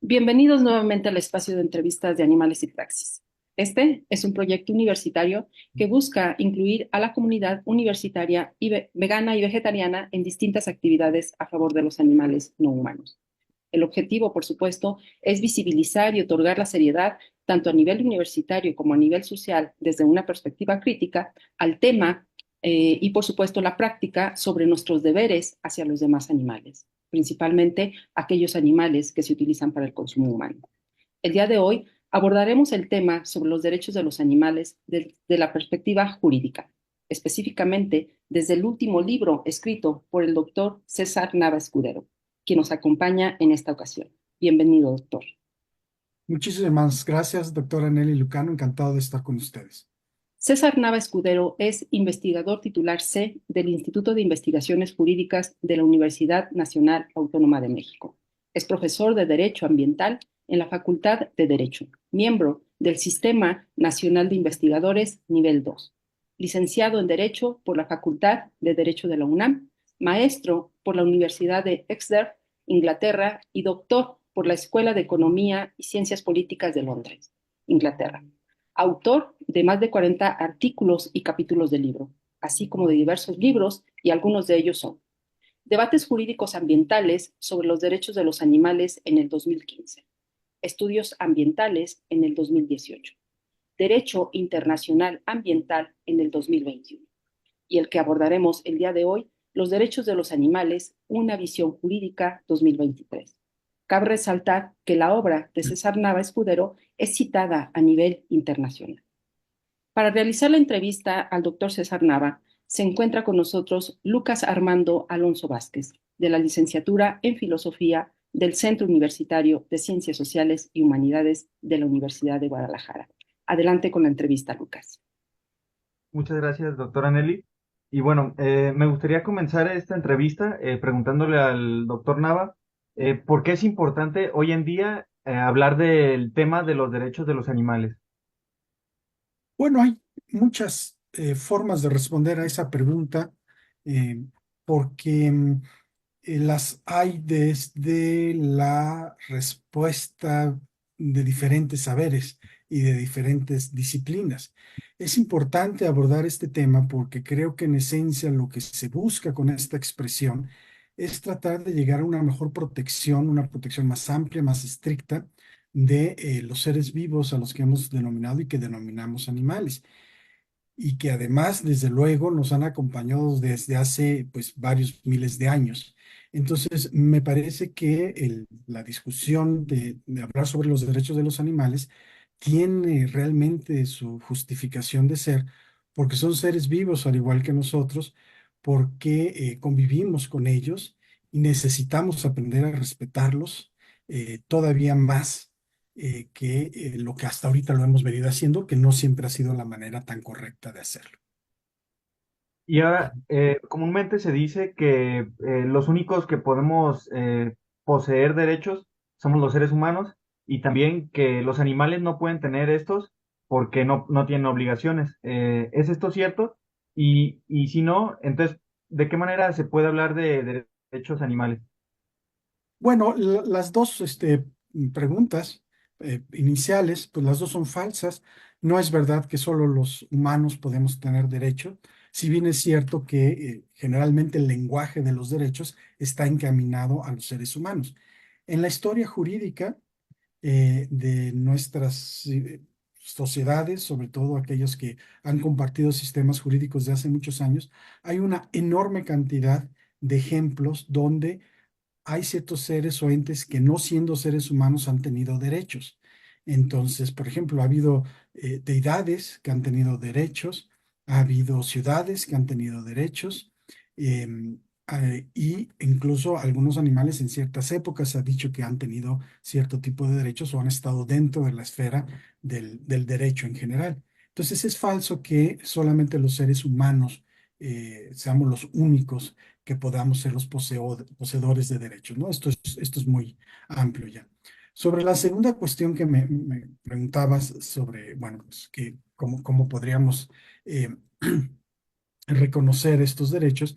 Bienvenidos nuevamente al espacio de entrevistas de Animales y Praxis. Este es un proyecto universitario que busca incluir a la comunidad universitaria y vegana y vegetariana en distintas actividades a favor de los animales no humanos. El objetivo, por supuesto, es visibilizar y otorgar la seriedad, tanto a nivel universitario como a nivel social, desde una perspectiva crítica, al tema y, por supuesto, la práctica sobre nuestros deberes hacia los demás animales, principalmente aquellos animales que se utilizan para el consumo humano. El día de hoy abordaremos el tema sobre los derechos de los animales desde la perspectiva jurídica, específicamente desde el último libro escrito por el doctor César Nava Escudero, quien nos acompaña en esta ocasión. Bienvenido, doctor. Muchísimas gracias, doctora Nelly Lucano. Encantado de estar con ustedes. César Nava Escudero es investigador titular C del Instituto de Investigaciones Jurídicas de la Universidad Nacional Autónoma de México. Es profesor de Derecho Ambiental en la Facultad de Derecho, miembro del Sistema Nacional de Investigadores Nivel 2, licenciado en Derecho por la Facultad de Derecho de la UNAM, maestro por la Universidad de Exeter, Inglaterra, y doctor por la Escuela de Economía y Ciencias Políticas de Londres, Inglaterra. Autor de más de 40 artículos y capítulos de libro, así como de diversos libros, y algunos de ellos son Debates jurídicos ambientales sobre los derechos de los animales en el 2015, Estudios ambientales en el 2018, Derecho internacional ambiental en el 2021, y el que abordaremos el día de hoy, Los derechos de los animales, una visión jurídica 2023. Cabe resaltar que la obra de César Nava Escudero es citada a nivel internacional. Para realizar la entrevista al doctor César Nava, se encuentra con nosotros Lucas Armando Alonso Vázquez, de la licenciatura en Filosofía del Centro Universitario de Ciencias Sociales y Humanidades de la Universidad de Guadalajara. Adelante con la entrevista, Lucas. Muchas gracias, doctora Nelly. Y bueno, me gustaría comenzar esta entrevista preguntándole al doctor Nava por qué es importante hoy en día hablar del tema de los derechos de los animales. Bueno, hay muchas formas de responder a esa pregunta, eh, porque las hay desde la respuesta de diferentes saberes y de diferentes disciplinas. Es importante abordar este tema porque creo que en esencia lo que se busca con esta expresión es tratar de llegar a una protección más amplia, más estricta de los seres vivos a los que hemos denominado y que denominamos animales y que además, desde luego, nos han acompañado desde hace pues varios miles de años. Entonces, me parece que la discusión de hablar sobre los derechos de los animales tiene realmente su justificación de ser, porque son seres vivos al igual que nosotros, porque convivimos con ellos y necesitamos aprender a respetarlos todavía más que lo que hasta ahorita lo hemos venido haciendo, que no siempre ha sido la manera tan correcta de hacerlo. Y ahora, comúnmente se dice que los únicos que podemos poseer derechos somos los seres humanos y también que los animales no pueden tener estos porque no tienen obligaciones. ¿Es esto cierto? Y si no, entonces, ¿de qué manera se puede hablar de derechos animales? Bueno, las dos preguntas iniciales, pues las dos son falsas. No es verdad que solo los humanos podemos tener derecho, si bien es cierto que generalmente el lenguaje de los derechos está encaminado a los seres humanos. En la historia jurídica, de nuestras sociedades, sobre todo aquellos que han compartido sistemas jurídicos de hace muchos años, hay una enorme cantidad de ejemplos donde hay ciertos seres o entes que no siendo seres humanos han tenido derechos. Entonces, por ejemplo, ha habido deidades que han tenido derechos, ha habido ciudades que han tenido derechos, y incluso algunos animales en ciertas épocas se ha dicho que han tenido cierto tipo de derechos o han estado dentro de la esfera del derecho en general. Entonces, es falso que solamente los seres humanos seamos los únicos que podamos ser los poseedores de derechos, ¿no? Esto es muy amplio ya. Sobre la segunda cuestión que me preguntabas sobre, bueno, pues que cómo podríamos eh, reconocer estos derechos,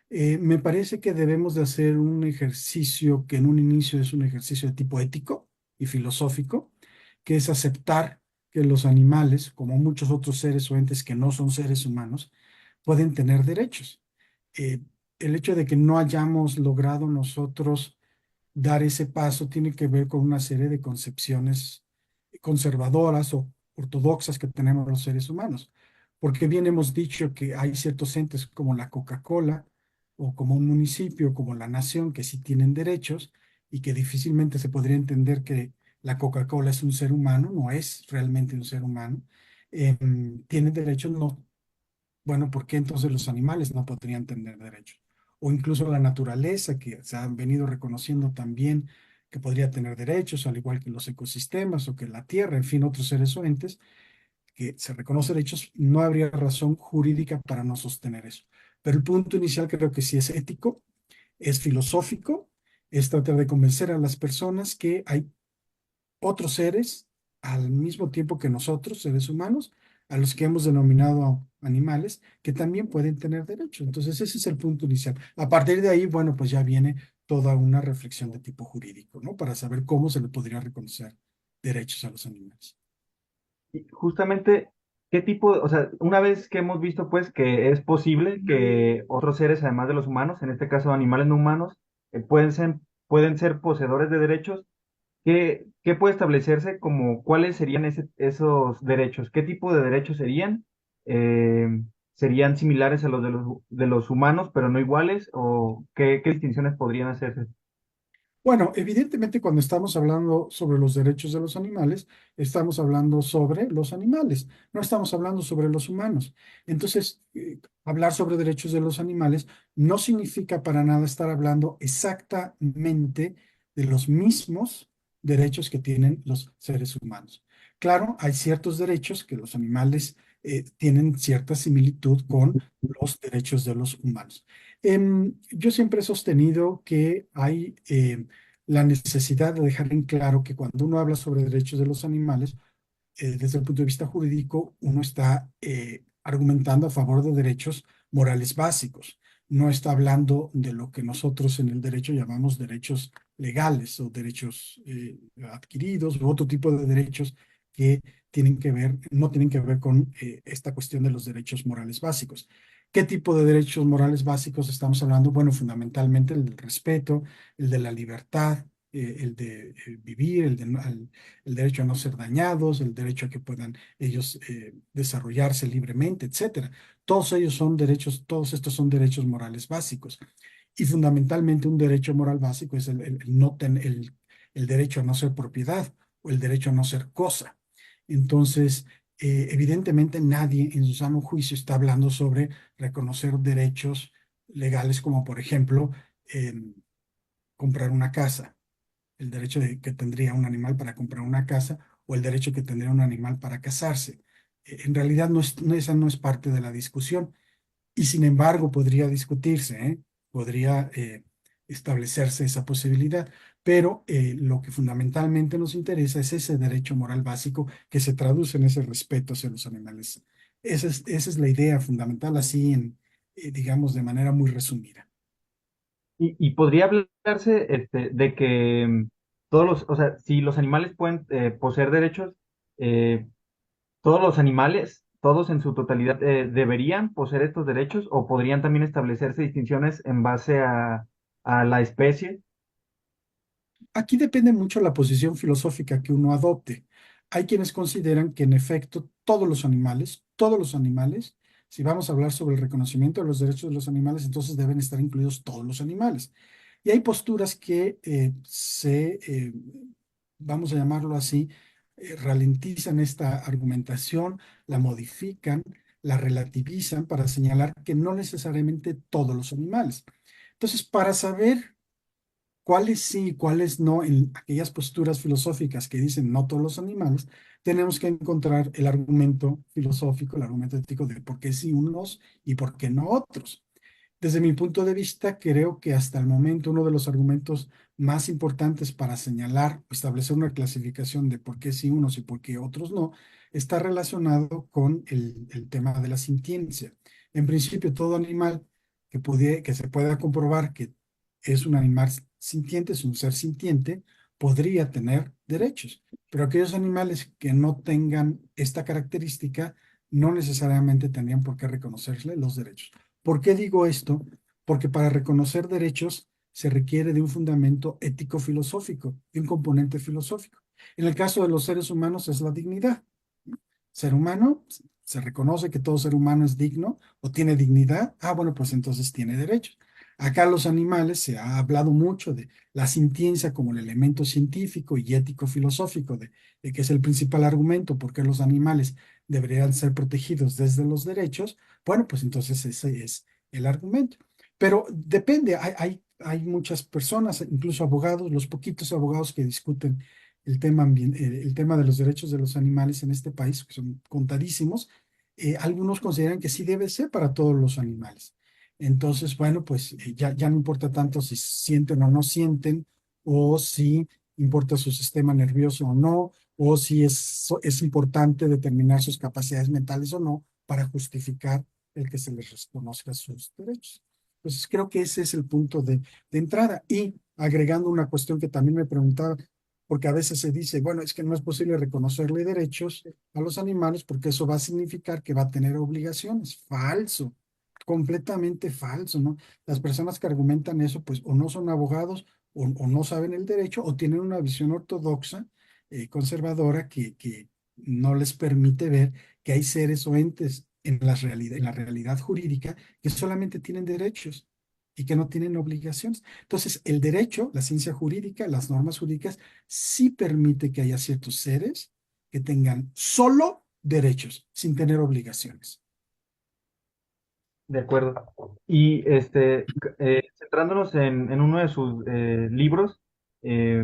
me parece que debemos de hacer un ejercicio que en un inicio es un ejercicio de tipo ético, y filosófico, que es aceptar que los animales, como muchos otros seres o entes que no son seres humanos, pueden tener derechos. Eh, el hecho de que no hayamos logrado nosotros dar ese paso tiene que ver con una serie de concepciones conservadoras o ortodoxas que tenemos los seres humanos. Porque bien hemos dicho que hay ciertos entes como la Coca-Cola o como un municipio, como la nación, que sí tienen derechos y que difícilmente se podría entender que la Coca-Cola es un ser humano, no es realmente un ser humano. Tienen derechos, no. Bueno, ¿por qué entonces los animales no podrían tener derechos? O incluso la naturaleza, que se han venido reconociendo también que podría tener derechos, al igual que los ecosistemas o que la tierra, en fin, otros seres o entes, que se reconoce derechos, no habría razón jurídica para no sostener eso. Pero el punto inicial creo que sí es ético, es filosófico, es tratar de convencer a las personas que hay otros seres al mismo tiempo que nosotros, seres humanos, a los que hemos denominado animales, que también pueden tener derechos. Entonces, ese es el punto inicial. A partir de ahí, bueno, pues ya viene toda una reflexión de tipo jurídico, ¿no? Para saber cómo se le podría reconocer derechos a los animales. Y justamente, ¿qué tipo, o sea, una vez que hemos visto pues que es posible que otros seres, además de los humanos, en este caso animales no humanos, pueden ser poseedores de derechos? ¿Qué puede establecerse como cuáles serían esos derechos? ¿Qué tipo de derechos serían? Eh, ¿Serían similares a los de los humanos, pero no iguales? ¿O qué distinciones podrían hacerse? Bueno, evidentemente cuando estamos hablando sobre los derechos de los animales, estamos hablando sobre los animales, no estamos hablando sobre los humanos. Entonces, hablar sobre derechos de los animales no significa para nada estar hablando exactamente de los mismos derechos que tienen los seres humanos. Claro, hay ciertos derechos que los animales tienen cierta similitud con los derechos de los humanos. Yo siempre he sostenido que hay la necesidad de dejar en claro que cuando uno habla sobre derechos de los animales, desde el punto de vista jurídico, uno está argumentando a favor de derechos morales básicos. No está hablando de lo que nosotros en el derecho llamamos derechos legales o derechos adquiridos u otro tipo de derechos que tienen que ver, no tienen que ver con esta cuestión de los derechos morales básicos. ¿Qué tipo de derechos morales básicos estamos hablando? Bueno, fundamentalmente el del respeto, el de la libertad, el de vivir, el derecho a no ser dañados, el derecho a que puedan ellos desarrollarse libremente, etcétera. Todos ellos son derechos, todos estos son derechos morales básicos. Y fundamentalmente un derecho moral básico es el derecho a no ser propiedad o el derecho a no ser cosa. Entonces, evidentemente nadie en su sano juicio está hablando sobre reconocer derechos legales como por ejemplo comprar una casa, el derecho que tendría un animal para comprar una casa o el derecho que tendría un animal para casarse. En realidad esa no es parte de la discusión y sin embargo podría discutirse, ¿eh? Podría establecerse esa posibilidad, pero lo que fundamentalmente nos interesa es ese derecho moral básico que se traduce en ese respeto hacia los animales. Esa es la idea fundamental, así digamos, de manera muy resumida. Y podría hablarse de que todos o sea, si los animales pueden poseer derechos, eh, todos los animales, todos en su totalidad, deberían poseer estos derechos o podrían también establecerse distinciones en base a la especie. Aquí depende mucho la posición filosófica que uno adopte. Hay quienes consideran que en efecto todos los animales, si vamos a hablar sobre el reconocimiento de los derechos de los animales, entonces deben estar incluidos todos los animales. Y hay posturas que vamos a llamarlo así, ralentizan esta argumentación, la modifican, la relativizan para señalar que no necesariamente todos los animales. Entonces, para saber cuáles sí y cuáles no en aquellas posturas filosóficas que dicen no todos los animales, tenemos que encontrar el argumento filosófico, el argumento ético de por qué sí unos y por qué no otros. Desde mi punto de vista, creo que hasta el momento uno de los argumentos más importantes para señalar, establecer una clasificación de por qué sí unos y por qué otros no, está relacionado con el tema de la sintiencia. En principio, todo animal que se pueda comprobar que es un animal sintiente, es un ser sintiente, podría tener derechos. Pero aquellos animales que no tengan esta característica no necesariamente tendrían por qué reconocerle los derechos. ¿Por qué digo esto? Porque para reconocer derechos se requiere de un fundamento ético-filosófico, de un componente filosófico. En el caso de los seres humanos es la dignidad. Ser humano, se reconoce que todo ser humano es digno o tiene dignidad. Ah, bueno, pues entonces tiene derechos. Acá los animales se ha hablado mucho de la sintiencia como el elemento científico y ético-filosófico de que es el principal argumento por qué los animales deberían ser protegidos desde los derechos. Bueno, pues entonces ese es el argumento. Pero depende, hay muchas personas, incluso abogados, los poquitos abogados que discuten el tema de los derechos de los animales en este país, que son contadísimos, algunos consideran que sí debe ser para todos los animales. Entonces, bueno, pues ya no importa tanto si sienten o no sienten, o si importa su sistema nervioso o no, o si es importante determinar sus capacidades mentales o no para justificar el que se les reconozca sus derechos. Entonces, creo que ese es el punto de entrada. Y agregando una cuestión que también me preguntaba, porque a veces se dice, bueno, es que no es posible reconocerle derechos a los animales porque eso va a significar que va a tener obligaciones. Falso, completamente falso, ¿no? Las personas que argumentan eso, pues o no son abogados o no saben el derecho o tienen una visión ortodoxa, conservadora, que no les permite ver que hay seres o entes en la realidad jurídica que solamente tienen derechos y que no tienen obligaciones. Entonces, el derecho, la ciencia jurídica, las normas jurídicas, sí permite que haya ciertos seres que tengan solo derechos, sin tener obligaciones. De acuerdo. Y centrándonos en uno de sus libros,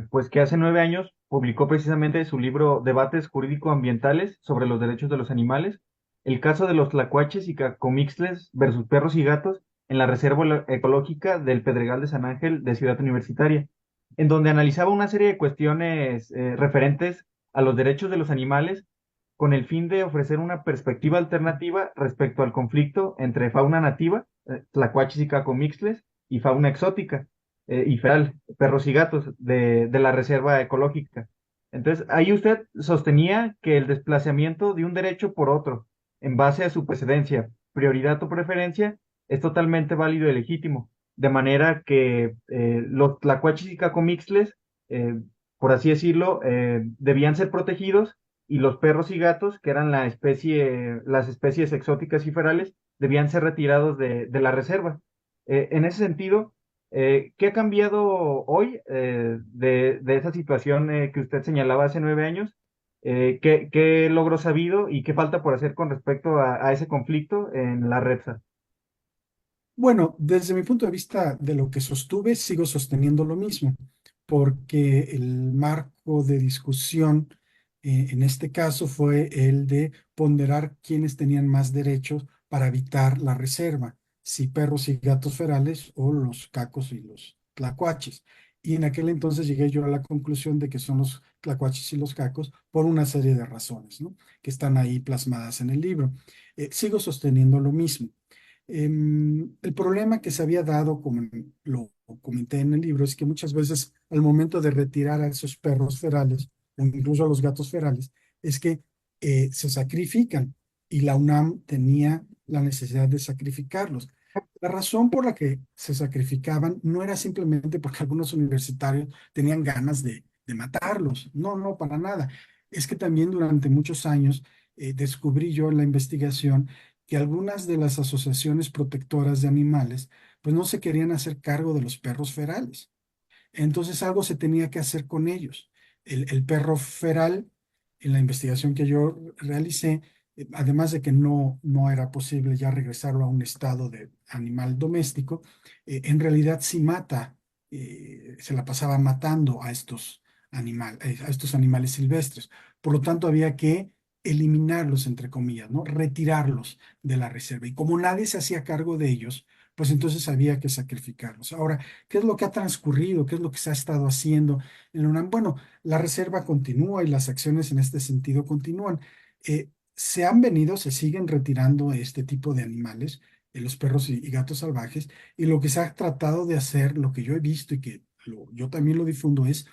pues que hace 9 años publicó precisamente su libro Debates Jurídico-Ambientales sobre los derechos de los animales, el caso de los tlacuaches y cacomixtles versus perros y gatos en la Reserva Ecológica del Pedregal de San Ángel de Ciudad Universitaria, en donde analizaba una serie de cuestiones referentes a los derechos de los animales con el fin de ofrecer una perspectiva alternativa respecto al conflicto entre fauna nativa, tlacuaches y cacomixtles, y fauna exótica y feral, perros y gatos de la reserva ecológica. Entonces, ahí usted sostenía que el desplazamiento de un derecho por otro, en base a su precedencia, prioridad o preferencia, es totalmente válido y legítimo, de manera que los tlacuaches y cacomixtles, por así decirlo, debían ser protegidos y los perros y gatos, que eran las especies exóticas y ferales, debían ser retirados de la reserva. En ese sentido, ¿qué ha cambiado hoy de esa situación que usted señalaba hace 9 años? ¿Qué logros ha habido y qué falta por hacer con respecto a ese conflicto en la REPSA? Bueno, desde mi punto de vista de lo que sostuve, sigo sosteniendo lo mismo, porque el marco de discusión en este caso fue el de ponderar quiénes tenían más derechos para habitar la reserva, si perros y gatos ferales o los cacos y los tlacuaches. Y en aquel entonces llegué yo a la conclusión de que son los tlacuaches y los cacos por una serie de razones, ¿no? Que están ahí plasmadas en el libro. Sigo sosteniendo lo mismo. El problema que se había dado, como lo comenté en el libro, es que muchas veces al momento de retirar a esos perros ferales o incluso a los gatos ferales, es que se sacrifican y la UNAM tenía la necesidad de sacrificarlos. La razón por la que se sacrificaban no era simplemente porque algunos universitarios tenían ganas de matarlos, no, no, para nada. Es que también durante muchos años descubrí yo en la investigación que algunas de las asociaciones protectoras de animales pues no se querían hacer cargo de los perros ferales. Entonces algo se tenía que hacer con ellos. El perro feral, en la investigación que yo realicé, además de que no era posible ya regresarlo a un estado de animal doméstico, en realidad sí mata, se la pasaba matando a estos animales silvestres. Por lo tanto, había que eliminarlos, entre comillas, ¿no? Retirarlos de la reserva. Y como nadie se hacía cargo de ellos, pues entonces había que sacrificarlos. Ahora, ¿qué es lo que ha transcurrido? ¿Qué es lo que se ha estado haciendo en la UNAM? Bueno, la reserva continúa y las acciones en este sentido continúan. Se siguen retirando este tipo de animales, los perros y gatos salvajes, y lo que se ha tratado de hacer, lo que yo he visto y que yo también lo difundo, es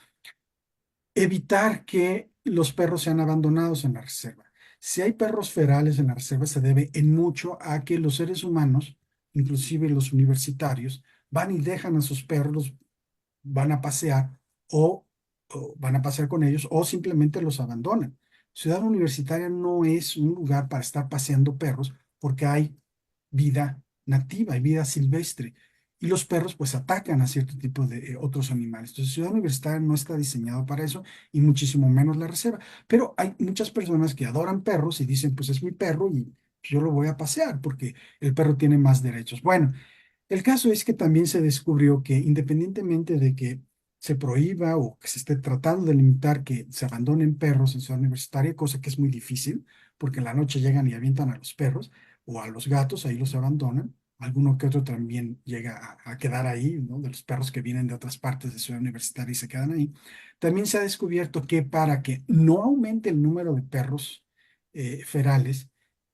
evitar que los perros sean abandonados en la reserva. Si hay perros ferales en la reserva, se debe en mucho a que los seres humanos, inclusive los universitarios, van y dejan a sus perros, los van a pasear o, o van a pasear con ellos o simplemente los abandonan. Ciudad Universitaria no es un lugar para estar paseando perros porque hay vida nativa, hay vida silvestre. Y los perros pues atacan a cierto tipo de otros animales. Entonces, Ciudad Universitaria no está diseñado para eso y muchísimo menos la reserva. Pero hay muchas personas que adoran perros y dicen, pues es mi perro y yo lo voy a pasear porque el perro tiene más derechos. Bueno, el caso es que también se descubrió que independientemente de que se prohíba o que se esté tratando de limitar que se abandonen perros en Ciudad Universitaria, cosa que es muy difícil, porque en la noche llegan y avientan a los perros o a los gatos, ahí los abandonan. Alguno que otro también llega a quedar ahí, ¿no? De los perros que vienen de otras partes de Ciudad Universitaria y se quedan ahí. También se ha descubierto que para que no aumente el número de perros ferales,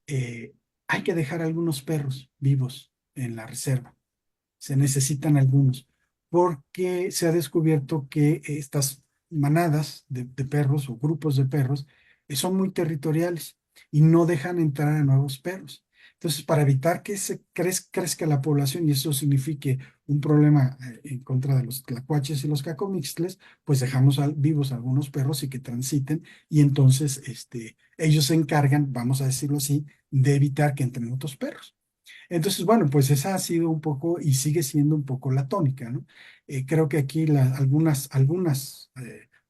eh, hay que dejar algunos perros vivos en la reserva. Se necesitan algunos, porque se ha descubierto que estas manadas de perros o grupos de perros son muy territoriales y no dejan entrar a nuevos perros. Entonces, para evitar que crezca la población y eso signifique un problema en contra de los tlacuaches y los cacomixtles, pues dejamos vivos algunos perros y que transiten y entonces ellos se encargan, vamos a decirlo así, de evitar que entren otros perros. Entonces, bueno, pues esa ha sido un poco y sigue siendo un poco la tónica, ¿no? Creo que aquí algunas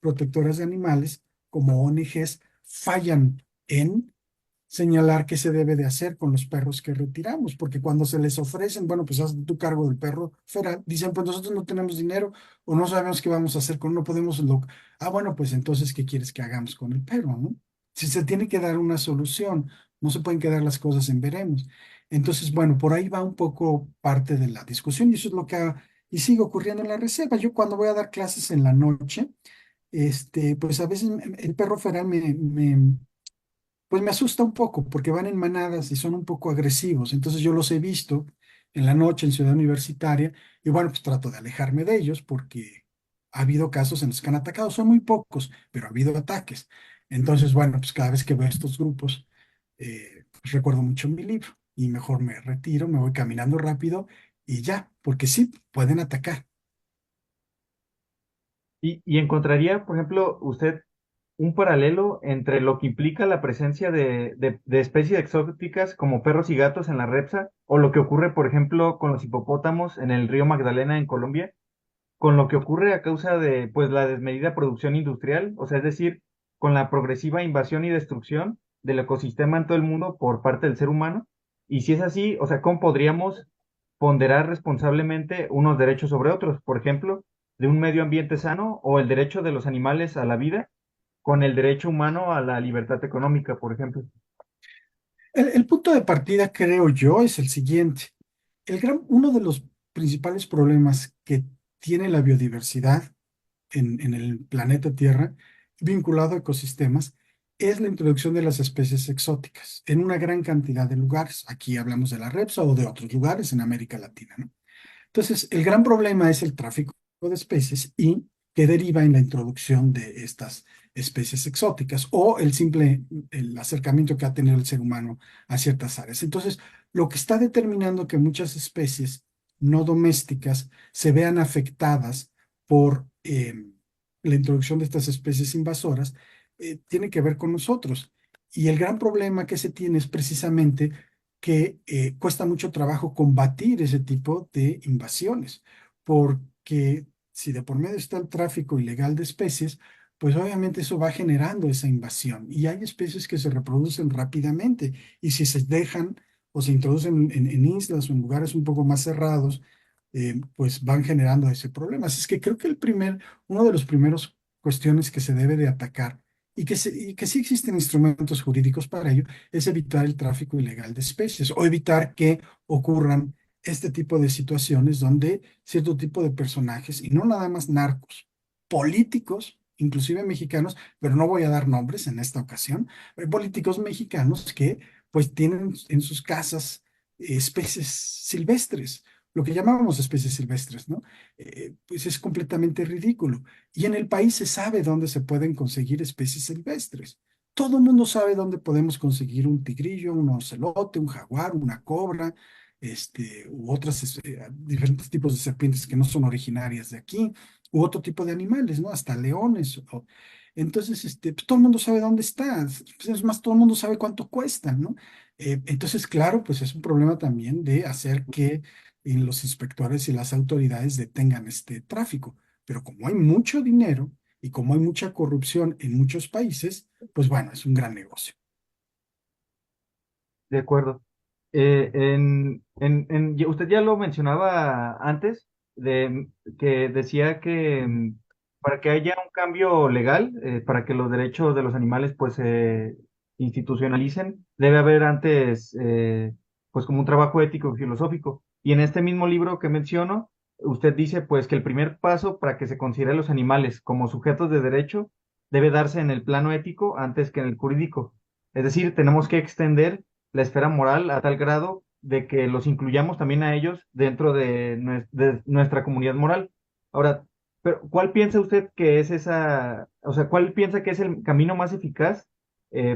protectoras de animales, como ONGs, fallan en señalar qué se debe de hacer con los perros que retiramos, porque cuando se les ofrecen, bueno, pues haz tu cargo del perro feral, dicen, pues nosotros no tenemos dinero o no sabemos qué vamos a hacer con, no podemos, bueno, pues entonces, ¿qué quieres que hagamos con el perro, no? Si se tiene que dar una solución, no se pueden quedar las cosas en veremos. Entonces, bueno, por ahí va un poco parte de la discusión y eso es lo que y sigue ocurriendo en la reserva. Yo cuando voy a dar clases en la noche, pues a veces el perro feral pues me asusta un poco porque van en manadas y son un poco agresivos. Entonces yo los he visto en la noche en Ciudad Universitaria y bueno, pues trato de alejarme de ellos porque ha habido casos en los que han atacado. Son muy pocos, pero ha habido ataques. Entonces, bueno, pues cada vez que veo estos grupos, pues recuerdo mucho mi libro y mejor me retiro, me voy caminando rápido y ya, porque sí, pueden atacar. Y encontraría, por ejemplo, usted un paralelo entre lo que implica la presencia de especies exóticas como perros y gatos en la Repsa, o lo que ocurre, por ejemplo, con los hipopótamos en el río Magdalena en Colombia, con lo que ocurre a causa de, pues, la desmedida producción industrial, o sea, es decir, con la progresiva invasión y destrucción del ecosistema en todo el mundo por parte del ser humano. Y si es así, o sea, ¿cómo podríamos ponderar responsablemente unos derechos sobre otros? Por ejemplo, de un medio ambiente sano o el derecho de los animales a la vida con el derecho humano a la libertad económica, por ejemplo. El punto de partida, creo yo, es el siguiente. Uno de los principales problemas que tiene la biodiversidad en el planeta Tierra, vinculado a ecosistemas, es la introducción de las especies exóticas en una gran cantidad de lugares. Aquí hablamos de la Repsa o de otros lugares en América Latina, ¿no? Entonces, el gran problema es el tráfico de especies y que deriva en la introducción de estas especies exóticas o el acercamiento que ha tenido el ser humano a ciertas áreas. Entonces, lo que está determinando que muchas especies no domésticas se vean afectadas por la introducción de estas especies invasoras, tiene que ver con nosotros. Y el gran problema que se tiene es precisamente que cuesta mucho trabajo combatir ese tipo de invasiones, porque si de por medio está el tráfico ilegal de especies, pues obviamente eso va generando esa invasión y hay especies que se reproducen rápidamente y si se dejan o se introducen en islas o en lugares un poco más cerrados, pues van generando ese problema. Así es que creo que uno de los primeros cuestiones que se debe de atacar y que sí existen instrumentos jurídicos para ello, es evitar el tráfico ilegal de especies o evitar que ocurran este tipo de situaciones donde cierto tipo de personajes, y no nada más narcos, políticos, inclusive mexicanos, pero no voy a dar nombres en esta ocasión, hay políticos mexicanos que pues tienen en sus casas especies silvestres lo que llamábamos especies silvestres, ¿no? Pues es completamente ridículo. Y en el país se sabe dónde se pueden conseguir especies silvestres. Todo el mundo sabe dónde podemos conseguir un tigrillo, un ocelote, un jaguar, una cobra, u otras diferentes tipos de serpientes que no son originarias de aquí, u otro tipo de animales, ¿no? Hasta leones. Entonces, pues, todo el mundo sabe dónde está. Pues, es más, todo el mundo sabe cuánto cuesta, ¿no? Entonces, claro, pues es un problema también de hacer que los inspectores y las autoridades detengan este tráfico. Pero como hay mucho dinero y como hay mucha corrupción en muchos países, pues bueno, es un gran negocio. De acuerdo. Usted ya lo mencionaba antes, que decía que para que haya un cambio legal, para que los derechos de los animales pues se institucionalicen, debe haber antes pues como un trabajo ético y filosófico. Y en este mismo libro que menciono, usted dice pues que el primer paso para que se considere los animales como sujetos de derecho debe darse en el plano ético antes que en el jurídico. Es decir, tenemos que extender la esfera moral a tal grado de que los incluyamos también a ellos dentro de, de nuestra comunidad moral. Ahora, pero ¿cuál piensa usted que es esa, o sea, cuál piensa que es el camino más eficaz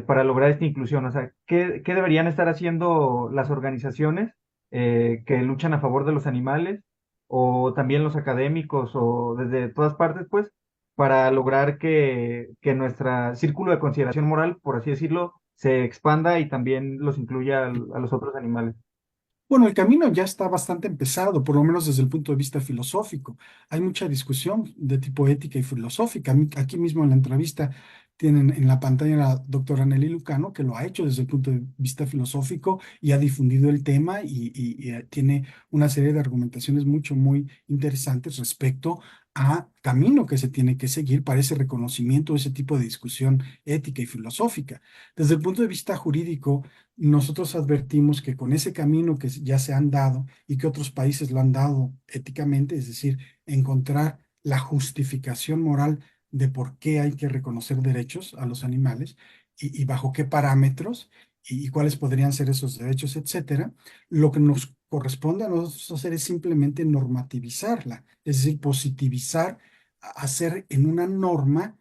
para lograr esta inclusión? O sea, ¿qué deberían estar haciendo las organizaciones que luchan a favor de los animales o también los académicos o desde todas partes, pues, para lograr que nuestro círculo de consideración moral, por así decirlo, se expanda y también los incluya a los otros animales? Bueno, el camino ya está bastante empezado, por lo menos desde el punto de vista filosófico. Hay mucha discusión de tipo ética y filosófica. Aquí mismo en la entrevista tienen en la pantalla a la doctora Nelly Lucano, que lo ha hecho desde el punto de vista filosófico y ha difundido el tema y tiene una serie de argumentaciones muy interesantes respecto a camino que se tiene que seguir para ese reconocimiento, ese tipo de discusión ética y filosófica. Desde el punto de vista jurídico, nosotros advertimos que con ese camino que ya se han dado y que otros países lo han dado éticamente, es decir, encontrar la justificación moral de por qué hay que reconocer derechos a los animales y bajo qué parámetros y cuáles podrían ser esos derechos, etcétera, lo que nos corresponde a nosotros hacer es simplemente normativizarla, es decir, positivizar, hacer en una norma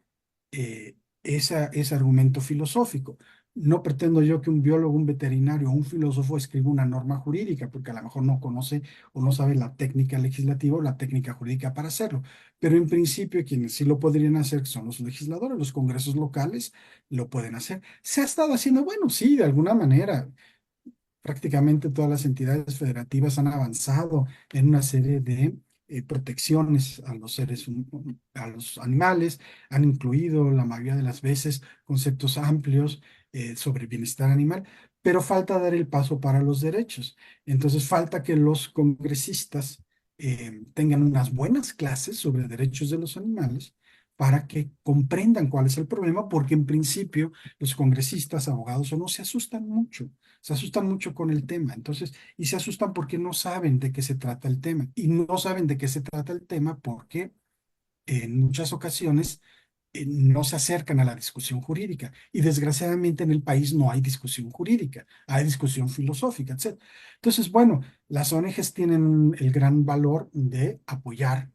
ese argumento filosófico. No pretendo yo que un biólogo, un veterinario o un filósofo escriba una norma jurídica, porque a lo mejor no conoce o no sabe la técnica legislativa o la técnica jurídica para hacerlo. Pero en principio, quienes sí lo podrían hacer son los legisladores, los congresos locales lo pueden hacer. Se ha estado haciendo, bueno, sí, de alguna manera. Prácticamente todas las entidades federativas han avanzado en una serie de protecciones a los a los animales, han incluido la mayoría de las veces conceptos amplios sobre bienestar animal, pero falta dar el paso para los derechos. Entonces falta que los congresistas tengan unas buenas clases sobre derechos de los animales para que comprendan cuál es el problema, porque en principio los congresistas, abogados o no, se asustan mucho con el tema, entonces, y se asustan porque no saben de qué se trata el tema, y no saben de qué se trata el tema porque en muchas ocasiones no se acercan a la discusión jurídica, y desgraciadamente en el país no hay discusión jurídica, hay discusión filosófica, etc. Entonces, bueno, las ONGs tienen el gran valor de apoyar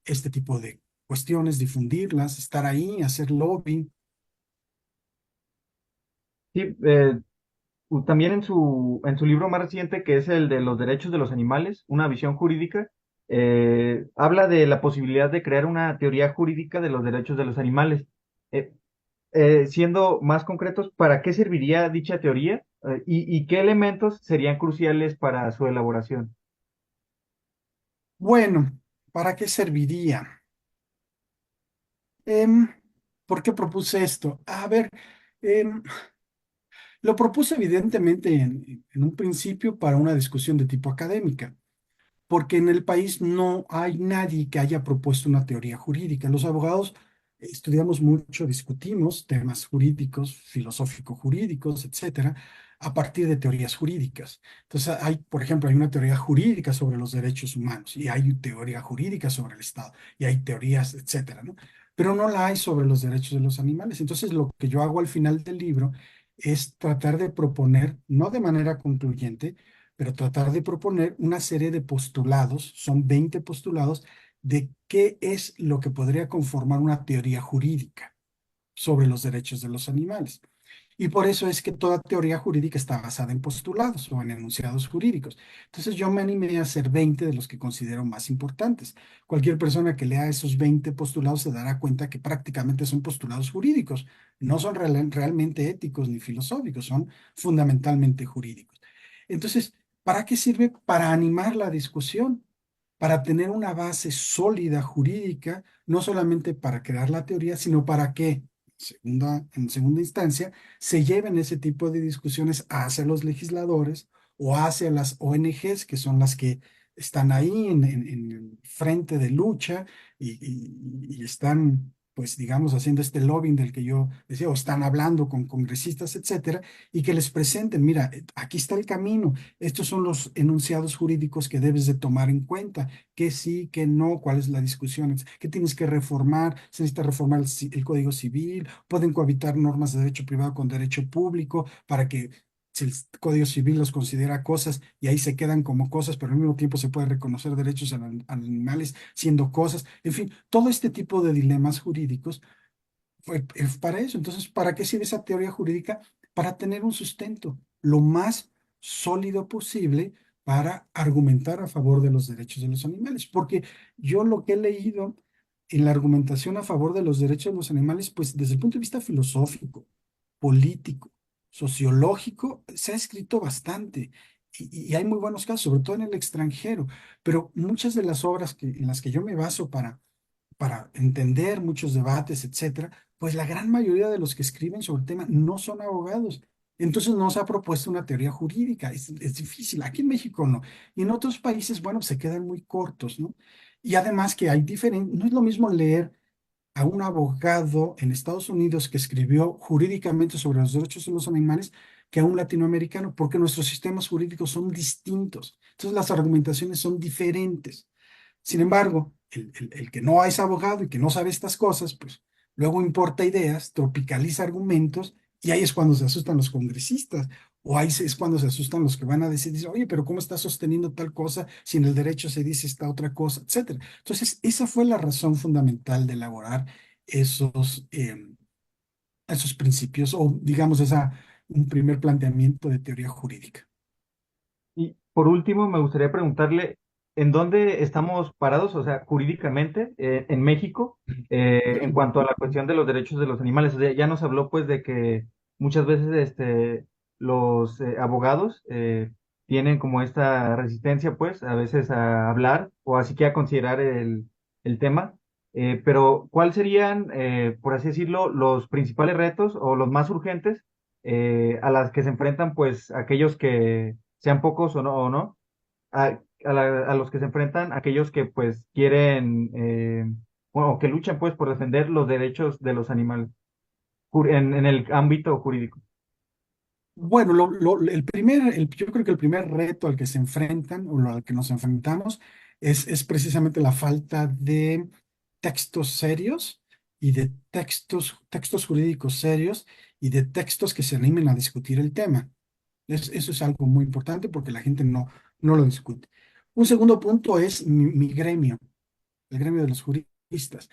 este tipo de cuestiones, difundirlas, estar ahí, hacer lobby. Sí, también en su libro más reciente, que es el de los derechos de los animales, una visión jurídica, habla de la posibilidad de crear una teoría jurídica de los derechos de los animales. Eh, Siendo más concretos, ¿para qué serviría dicha teoría? Y qué elementos serían cruciales para su elaboración? Bueno, ¿para qué serviría? Em, ¿Por qué propuse esto? A ver, em, lo propuse evidentemente en un principio para una discusión de tipo académica, porque en el país no hay nadie que haya propuesto una teoría jurídica. Los abogados estudiamos mucho, discutimos temas jurídicos, filosófico-jurídicos, etcétera, a partir de teorías jurídicas. Entonces, hay, por ejemplo, hay una teoría jurídica sobre los derechos humanos y hay teoría jurídica sobre el Estado y hay teorías, etcétera, ¿no? Pero no la hay sobre los derechos de los animales. Entonces, lo que yo hago al final del libro es tratar de proponer, no de manera concluyente, pero tratar de proponer una serie de postulados, son 20 postulados, de qué es lo que podría conformar una teoría jurídica sobre los derechos de los animales. Y por eso es que toda teoría jurídica está basada en postulados o en enunciados jurídicos. Entonces yo me animé a hacer 20 de los que considero más importantes. Cualquier persona que lea esos 20 postulados se dará cuenta que prácticamente son postulados jurídicos. No son realmente éticos ni filosóficos, son fundamentalmente jurídicos. Entonces, ¿para qué sirve? Para animar la discusión, para tener una base sólida jurídica, no solamente para crear la teoría, sino para que, en segunda instancia, se lleven ese tipo de discusiones hacia los legisladores o hacia las ONGs, que son las que están ahí en el frente de lucha y están, pues, digamos, haciendo este lobbying del que yo decía, o están hablando con congresistas, etcétera, y que les presenten, mira, aquí está el camino, estos son los enunciados jurídicos que debes de tomar en cuenta, que sí, que no, cuál es la discusión, qué tienes que reformar, se necesita reformar el Código Civil, pueden cohabitar normas de derecho privado con derecho público para que si el Código Civil los considera cosas y ahí se quedan como cosas, pero al mismo tiempo se puede reconocer derechos a animales siendo cosas, en fin, todo este tipo de dilemas jurídicos es para eso. Entonces, ¿para qué sirve esa teoría jurídica? Para tener un sustento lo más sólido posible para argumentar a favor de los derechos de los animales. Porque yo lo que he leído en la argumentación a favor de los derechos de los animales, pues desde el punto de vista filosófico, político, sociológico, se ha escrito bastante. Y hay muy buenos casos, sobre todo en el extranjero, pero muchas de las obras en las que yo me baso para entender muchos debates, etcétera, pues la gran mayoría de los que escriben sobre el tema no son abogados. Entonces no se ha propuesto una teoría jurídica, es difícil. Aquí en México no. Y en otros países, bueno, se quedan muy cortos, ¿no? Y además que hay diferentes, no es lo mismo leer a un abogado en Estados Unidos que escribió jurídicamente sobre los derechos de los animales que a un latinoamericano, porque nuestros sistemas jurídicos son distintos. Entonces las argumentaciones son diferentes. Sin embargo, el que no es abogado y que no sabe estas cosas, pues luego importa ideas, tropicaliza argumentos y ahí es cuando se asustan los congresistas o ahí es cuando se asustan los que van a decir, oye, pero ¿cómo está sosteniendo tal cosa si en el derecho se dice esta otra cosa, etcétera? Entonces, esa fue la razón fundamental de elaborar esos, esos principios o digamos un primer planteamiento de teoría jurídica. Y por último, me gustaría preguntarle, ¿en dónde estamos parados, o sea, jurídicamente, en México, en cuanto a la cuestión de los derechos de los animales? O sea, ya nos habló, pues, de que muchas veces los abogados tienen como esta resistencia, pues, a veces a hablar o así que a considerar el tema. Pero, ¿cuáles serían, por así decirlo, los principales retos o los más urgentes a las que se enfrentan, pues, aquellos que sean pocos o no, a los que se enfrentan aquellos que pues quieren, bueno, que luchan pues por defender los derechos de los animales en el ámbito jurídico? Bueno, yo creo que el primer reto al que se enfrentan o al que nos enfrentamos es precisamente la falta de textos serios y de textos jurídicos serios y de textos que se animen a discutir el tema. Eso es algo muy importante porque la gente no lo discute. Un segundo punto es mi gremio, el gremio de los juristas.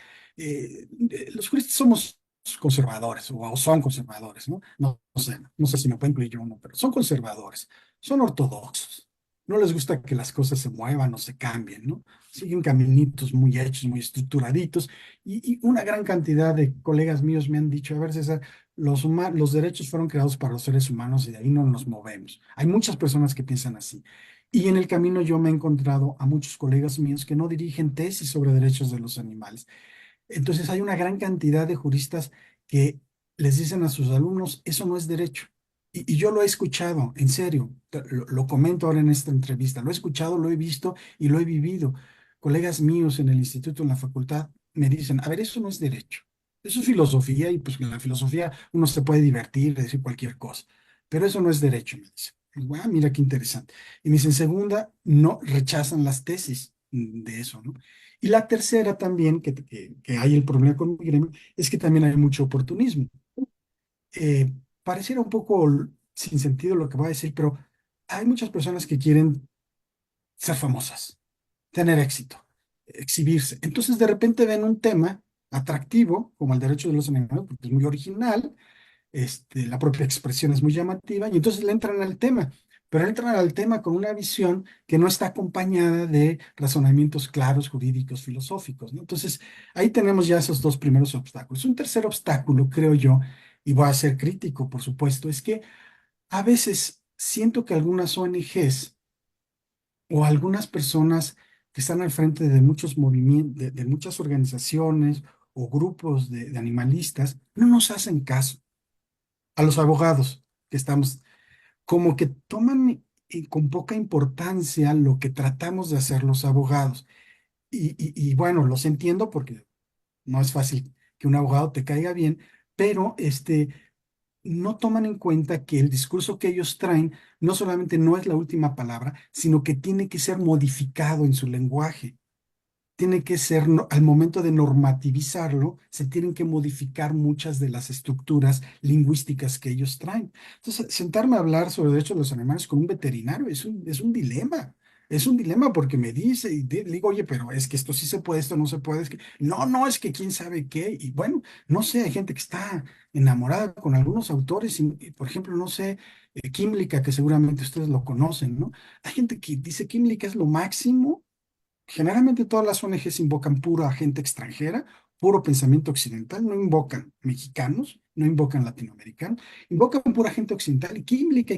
Los juristas somos conservadores o son conservadores, ¿no? No sé si me puedo incluir yo o no, pero son conservadores, son ortodoxos. No les gusta que las cosas se muevan o se cambien, ¿no? Siguen caminitos muy hechos, muy estructuraditos. Y una gran cantidad de colegas míos me han dicho, a ver, César, los derechos fueron creados para los seres humanos y de ahí no nos movemos. Hay muchas personas que piensan así. Y en el camino yo me he encontrado a muchos colegas míos que no dirigen tesis sobre derechos de los animales. Entonces hay una gran cantidad de juristas que les dicen a sus alumnos, eso no es derecho. Y yo lo he escuchado, en serio, lo comento ahora en esta entrevista, lo he escuchado, lo he visto y lo he vivido. Colegas míos en el instituto, en la facultad, me dicen, a ver, eso no es derecho. Eso es filosofía y pues en la filosofía uno se puede divertir, decir cualquier cosa, pero eso no es derecho, me dicen. Digo, ah, mira qué interesante. Y me dicen, segunda, no rechazan las tesis de eso, ¿no? Y la tercera también, que hay el problema con mi gremio, es que también hay mucho oportunismo. Eh, Pareciera un poco sin sentido lo que voy a decir, pero hay muchas personas que quieren ser famosas, tener éxito, exhibirse. Entonces de repente ven un tema atractivo, como el derecho de los animales, porque es muy original, la propia expresión es muy llamativa, y entonces le entran al tema, pero entran al tema con una visión que no está acompañada de razonamientos claros, jurídicos, filosóficos, ¿no? Entonces, ahí tenemos ya esos dos primeros obstáculos. Un tercer obstáculo, creo yo, y voy a ser crítico, por supuesto, es que a veces siento que algunas ONGs o algunas personas que están al frente de muchos movimientos, de muchas organizaciones o grupos de animalistas, no nos hacen caso a los abogados que estamos, como que toman con poca importancia lo que tratamos de hacer los abogados. Y bueno, los entiendo porque no es fácil que un abogado te caiga bien, pero no toman en cuenta que el discurso que ellos traen no solamente no es la última palabra, sino que tiene que ser modificado en su lenguaje. Tiene que ser, al momento de normativizarlo, se tienen que modificar muchas de las estructuras lingüísticas que ellos traen. Entonces, sentarme a hablar sobre derechos de los animales con un veterinario es un dilema. Es un dilema porque me dice y le digo, oye, pero es que esto sí se puede, esto no se puede. Es que, no, no, es que quién sabe qué. Y bueno, no sé, hay gente que está enamorada con algunos autores, y, por ejemplo, no sé, Kimlicka, que seguramente ustedes lo conocen, ¿no? Hay gente que dice Kimlicka es lo máximo. Generalmente todas las ONGs invocan pura gente extranjera, puro pensamiento occidental, no invocan mexicanos, no invocan latinoamericanos, invocan pura gente occidental y Kimlicka,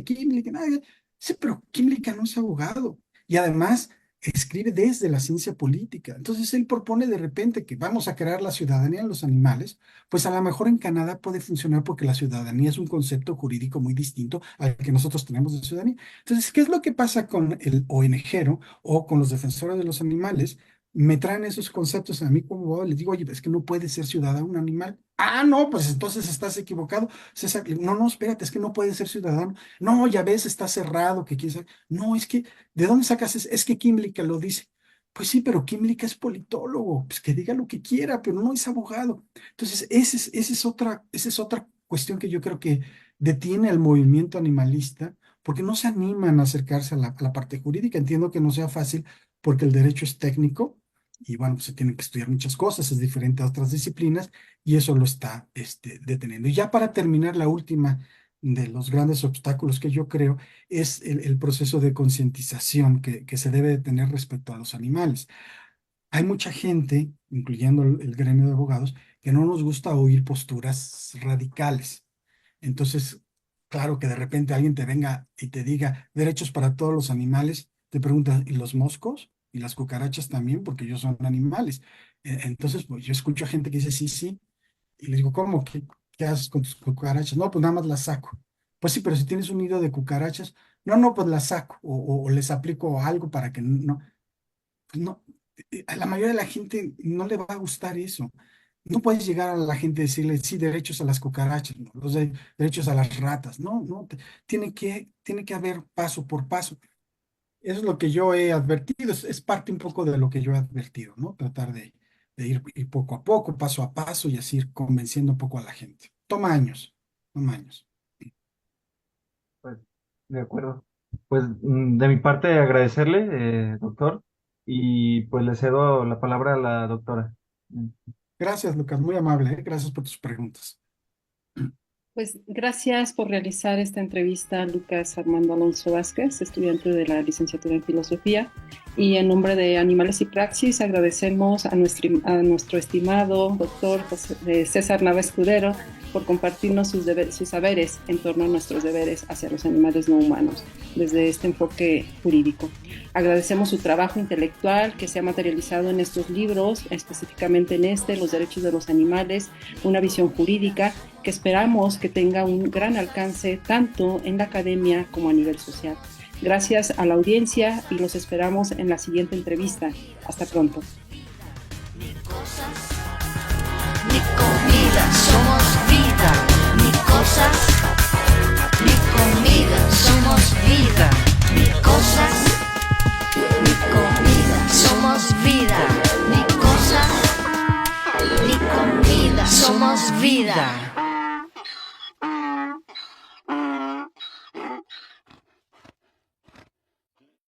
nadie. Sí, pero Kimlicka no es abogado y además escribe desde la ciencia política. Entonces él propone de repente que vamos a crear la ciudadanía en los animales, pues a lo mejor en Canadá puede funcionar porque la ciudadanía es un concepto jurídico muy distinto al que nosotros tenemos de ciudadanía. Entonces, ¿qué es lo que pasa con el ONGero o con los defensores de los animales? Me traen esos conceptos a mí como abogado, les digo, oye, es que no puede ser ciudadano un animal. Ah, no, pues entonces estás equivocado. César, no, no, espérate, es que no puede ser ciudadano. No, ya ves, está cerrado, que quién sabe. No, es que, ¿de dónde sacas eso? Es que Kimlicka lo dice. Pues sí, pero Kimlicka es politólogo, pues que diga lo que quiera, pero no es abogado. Entonces, esa es otra cuestión que yo creo que detiene al movimiento animalista, porque no se animan a acercarse a a la parte jurídica. Entiendo que no sea fácil porque el derecho es técnico y bueno, pues se tienen que estudiar muchas cosas, es diferente a otras disciplinas y eso lo está deteniendo. Y ya para terminar, la última de los grandes obstáculos que yo creo es el proceso de concientización que se debe de tener respecto a los animales. Hay mucha gente, incluyendo el gremio de abogados, que no nos gusta oír posturas radicales. Entonces, claro que de repente alguien te venga y te diga derechos para todos los animales, te pregunta, ¿y los moscos? ¿Y las cucarachas también? Porque ellos son animales. Entonces, pues yo escucho a gente que dice, sí, sí, y le digo, ¿cómo? ¿Qué haces con tus cucarachas? No, pues nada más las saco. Pues sí, pero si tienes un nido de cucarachas, no, no, pues las saco o les aplico algo para que no, pues no, a la mayoría de la gente no le va a gustar eso. No puedes llegar a la gente y decirle, sí, derechos a las cucarachas, ¿no? Derechos a las ratas. No, no, tiene que haber paso por paso. Eso es lo que yo he advertido, es parte un poco de lo que yo he advertido, ¿no? Tratar de ir poco a poco, paso a paso y así ir convenciendo un poco a la gente. Toma años. Pues, de acuerdo. Pues de mi parte agradecerle, doctor, y pues le cedo la palabra a la doctora. Gracias, Lucas, muy amable, ¿eh? Gracias por tus preguntas. Pues gracias por realizar esta entrevista, Lucas Armando Alonso Vázquez, estudiante de la licenciatura en Filosofía. Y en nombre de Animales y Praxis agradecemos a nuestro estimado doctor César Nava Escudero por compartirnos sus saberes en torno a nuestros deberes hacia los animales no humanos desde este enfoque jurídico. Agradecemos su trabajo intelectual que se ha materializado en estos libros, específicamente en Los derechos de los animales, una visión jurídica que esperamos que tenga un gran alcance tanto en la academia como a nivel social. Gracias a la audiencia y los esperamos en la siguiente entrevista. Hasta pronto. Ni cosas, ni comida, somos vida. Ni cosas, ni comida, somos vida. Ni cosas, ni comida, somos vida. Ni cosas, ni comida, somos vida.